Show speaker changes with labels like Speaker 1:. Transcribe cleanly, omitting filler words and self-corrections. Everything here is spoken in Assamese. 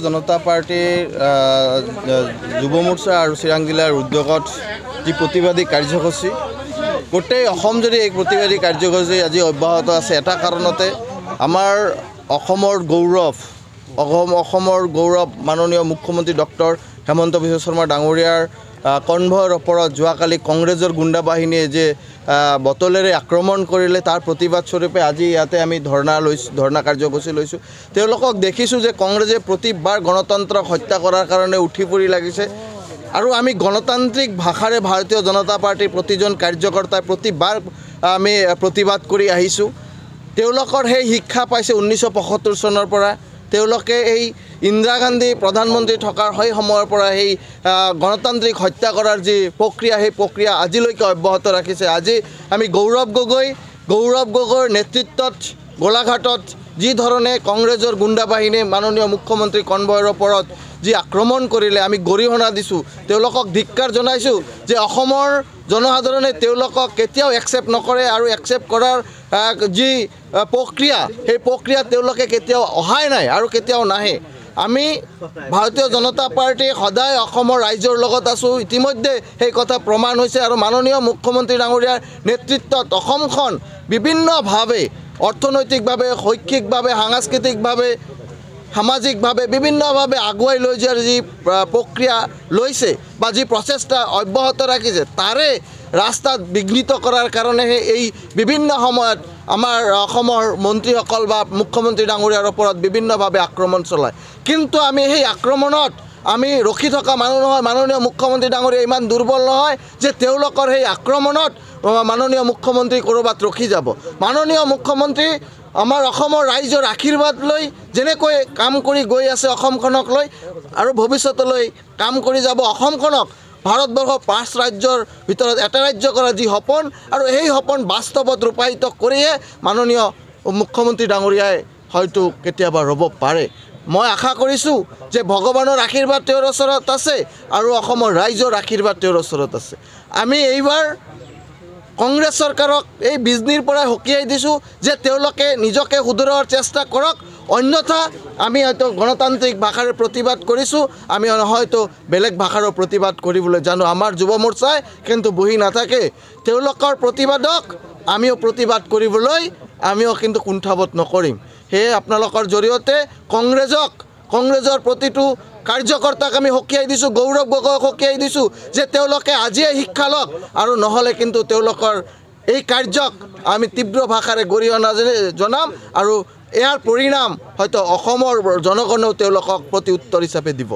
Speaker 1: জনতা পাৰ্টিৰ যুৱ মোৰ্চা আৰু চিৰাং জিলাৰ উদ্যোগত যি প্ৰতিবাদী কাৰ্যসূচী গোটেই অসম যদি এই প্ৰতিবাদী কাৰ্যসূচী আজি অব্যাহত আছে এটা কাৰণতে আমাৰ অসমৰ গৌৰৱ মাননীয় মুখ্যমন্ত্ৰী ডক্টৰ হেমন্ত বিশ্ব শৰ্মা ডাঙৰীয়াৰ কনভয়ৰ ওপৰত যোৱাকালি কংগ্ৰেছৰ গুণ্ডা বাহিনীয়ে যে বটলেৰে আক্ৰমণ কৰিলে তাৰ প্ৰতিবাদ স্বৰূপে আজি ইয়াতে আমি ধৰ্ণা কাৰ্যসূচী লৈছোঁ। তেওঁলোকক দেখিছোঁ যে কংগ্ৰেছে প্ৰতিবাৰ গণতন্ত্ৰক হত্যা কৰাৰ কাৰণে উঠি পৰি লাগিছে আৰু আমি গণতান্ত্ৰিক ভাষাৰে ভাৰতীয় জনতা পাৰ্টিৰ প্ৰতিজন কাৰ্যকৰ্তাই প্ৰতিবাৰ আমি প্ৰতিবাদ কৰি আহিছোঁ। তেওঁলোকৰ সেই শিক্ষা পাইছে 1975 চনৰ পৰা। তেওঁলোকে এই ইন্দিৰা গান্ধী প্ৰধানমন্ত্ৰী থকাৰ সেই সময়ৰ পৰা সেই গণতান্ত্ৰিক হত্যা কৰাৰ যি প্ৰক্ৰিয়া সেই প্ৰক্ৰিয়া আজিলৈকে অব্যাহত ৰাখিছে। আজি আমি গৌৰৱ গগৈৰ নেতৃত্বত গোলাঘাটত যি ধৰণে কংগ্ৰেছৰ গুণ্ডা বাহিনীয়ে মাননীয় মুখ্যমন্ত্ৰী কনভয়ৰ ওপৰত যি আক্ৰমণ কৰিলে আমি গৰিহণা দিছোঁ, তেওঁলোকক ধিক্কাৰ জনাইছোঁ যে অসমৰ জনসাধাৰণে তেওঁলোকক কেতিয়াও একচেপ্ট নকৰে আৰু একচেপ্ট কৰাৰ যি প্ৰক্ৰিয়া সেই প্ৰক্ৰিয়া তেওঁলোকে কেতিয়াও অহাই নাই আৰু কেতিয়াও নাহে। আমি ভাৰতীয় জনতা পাৰ্টি সদায় অসমৰ ৰাইজৰ লগত আছোঁ, ইতিমধ্যে সেই কথা প্ৰমাণ হৈছে আৰু মাননীয় মুখ্যমন্ত্ৰী ডাঙৰীয়াৰ নেতৃত্বত অসমখন বিভিন্নভাৱে অৰ্থনৈতিকভাৱে শৈক্ষিকভাৱে সাংস্কৃতিকভাৱে সামাজিকভাৱে বিভিন্নভাৱে আগুৱাই লৈ যোৱাৰ যি প্ৰক্ৰিয়া লৈছে বা যি প্ৰচেষ্টা অব্যাহত ৰাখিছে তাৰে ৰাস্তাত বিঘ্নিত কৰাৰ কাৰণেহে এই বিভিন্ন সময়ত আমাৰ অসমৰ মন্ত্ৰীসকল বা মুখ্যমন্ত্ৰী ডাঙৰীয়াৰ ওপৰত বিভিন্নভাৱে আক্ৰমণ চলায়। কিন্তু আমি সেই আক্ৰমণত আমি ৰখি থকা মানুহ নহয়। মাননীয় মুখ্যমন্ত্ৰী ডাঙৰীয়া ইমান দুৰ্বল নহয় যে তেওঁলোকৰ সেই আক্ৰমণত মাননীয় মুখ্যমন্ত্ৰী ক'ৰবাত ৰখি যাব। মাননীয় মুখ্যমন্ত্ৰী আমাৰ অসমৰ ৰাইজৰ আশীৰ্বাদ লৈ যেনেকৈ কাম কৰি গৈ আছে অসমখনক লৈ আৰু ভৱিষ্যতলৈ কাম কৰি যাব অসমখনক ভাৰতবৰ্ষৰ 5 ৰাজ্যৰ ভিতৰত এটা ৰাজ্য কৰা যি সপোন আৰু সেই সপোন বাস্তৱত ৰূপায়িত কৰিয়ে মাননীয় মুখ্যমন্ত্ৰী ডাঙৰীয়াই হয়তো কেতিয়াবা ৰ'ব পাৰে। মই আশা কৰিছোঁ যে ভগৱানৰ আশীৰ্বাদ তেওঁৰ ওচৰত আছে আৰু অসমৰ ৰাইজৰ আশীৰ্বাদ তেওঁৰ ওচৰত আছে। আমি এইবাৰ কংগ্ৰেছ চৰকাৰক এই বিজনীৰ পৰাই সকীয়াই দিছোঁ যে তেওঁলোকে নিজকে শুধৰোৱাৰ চেষ্টা কৰক, অন্যথা আমি হয়তো গণতান্ত্ৰিক ভাষাৰে প্ৰতিবাদ কৰিছোঁ, আমি হয়তো বেলেগ ভাষাৰো প্ৰতিবাদ কৰিবলৈ জানো। আমাৰ যুৱ মোৰ্চাই কিন্তু বহি নাথাকে, তেওঁলোকৰ প্ৰতিবাদক আমিও প্ৰতিবাদ কৰিবলৈ আমিও কিন্তু কুণ্ঠাবোধ নকৰিম। সেয়ে আপোনালোকৰ জৰিয়তে কংগ্ৰেছৰ প্ৰতিটো কাৰ্যকৰ্তাক আমি সকীয়াই দিছোঁ, গৌৰৱ গগৈক সকীয়াই দিছোঁ যে তেওঁলোকে আজিয়ে শিক্ষা লওক আৰু নহ'লে কিন্তু তেওঁলোকৰ এই কাৰ্যক আমি তীব্ৰ ভাষাৰে গৰিহণা জনাম আৰু ইয়াৰ পৰিণাম হয়তো অসমৰ জনগণেও তেওঁলোকক প্ৰতি উত্তৰ হিচাপে দিব।